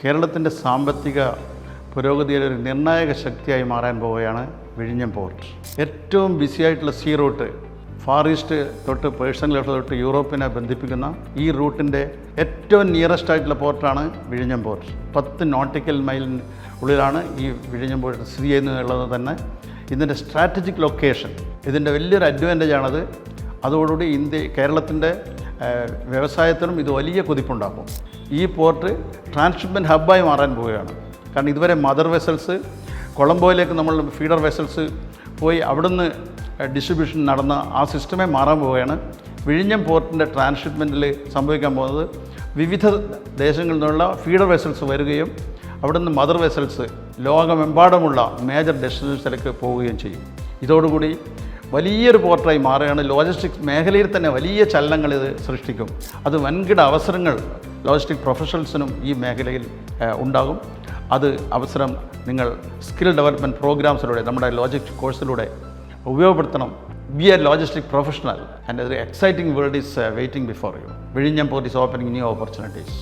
കേരളത്തിൻ്റെ സാമ്പത്തിക പുരോഗതിയുടെ ഒരു നിർണായക ശക്തിയായി മാറാൻ പോവുകയാണ് വിഴിഞ്ഞം പോർട്ട്. ഏറ്റവും ബിസിയായിട്ടുള്ള സീ റൂട്ട്, ഫാർ ഈസ്റ്റ് തൊട്ട് പേഴ്സൺ ലെഫ്റ്റ് തൊട്ട് യൂറോപ്പിനെ ബന്ധിപ്പിക്കുന്ന ഈ റൂട്ടിൻ്റെ ഏറ്റവും നിയറസ്റ്റ് ആയിട്ടുള്ള പോർട്ടാണ് വിഴിഞ്ഞം പോർട്ട്. 10 നോട്ടിക്കൽ മൈലിന് ഉള്ളിലാണ് ഈ വിഴിഞ്ഞം പോർട്ട് സ്ഥിതി ചെയ്യുന്നത് തന്നെ. ഇതിൻ്റെ സ്ട്രാറ്റജിക് ലൊക്കേഷൻ, ഇതിൻ്റെ വലിയൊരു അഡ്വാൻറ്റേജാണത്. അതോടുകൂടി കേരളത്തിൻ്റെ വ്യവസായത്തിനും ഇത് വലിയ കുതിപ്പുണ്ടാക്കും. ഈ പോർട്ട് ട്രാൻസ്ഷിപ്മെൻറ്റ് ഹബ്ബായി മാറാൻ പോവുകയാണ്. കാരണം ഇതുവരെ മദർ വെസൽസ് കൊളംബോയിലേക്ക് നമ്മൾ ഫീഡർ വെസൽസ് പോയി അവിടുന്ന് ഡിസ്ട്രിബ്യൂഷൻ നടന്ന ആ സിസ്റ്റമേ മാറാൻ പോവുകയാണ്. വിഴിഞ്ഞം പോർട്ടിൻ്റെ ട്രാൻസ്ഷിപ്മെൻറ്റിൽ സംഭവിക്കാൻ പോകുന്നത് വിവിധ ദേശങ്ങളിൽ നിന്നുള്ള ഫീഡർ വെസൽസ് വരികയും അവിടുന്ന് മദർ വെസൽസ് ലോകമെമ്പാടുമുള്ള മേജർ ഡെസ്റ്റിനേഷൻസിലേക്ക് പോവുകയും ചെയ്യും. ഇതോടുകൂടി വലിയൊരു പോർട്ടായി മാറുകയാണ്. ലോജിസ്റ്റിക്സ് മേഖലയിൽ തന്നെ വലിയ ചലനങ്ങൾ ഇത് സൃഷ്ടിക്കും. അത് വൻകിട അവസരങ്ങൾ ലോജിസ്റ്റിക് പ്രൊഫഷണൽസിനും ഈ മേഖലയിൽ ഉണ്ടാകും. അത് അവസരം നിങ്ങൾ സ്കിൽ ഡെവലപ്മെൻറ്റ് പ്രോഗ്രാംസിലൂടെ, നമ്മുടെ ലോജിസ്റ്റിക് കോഴ്സിലൂടെ ഉപയോഗപ്പെടുത്തണം. Be a logistic professional, and ഒരു exciting world is waiting before you. വിഴിഞ്ഞം port is opening new opportunities.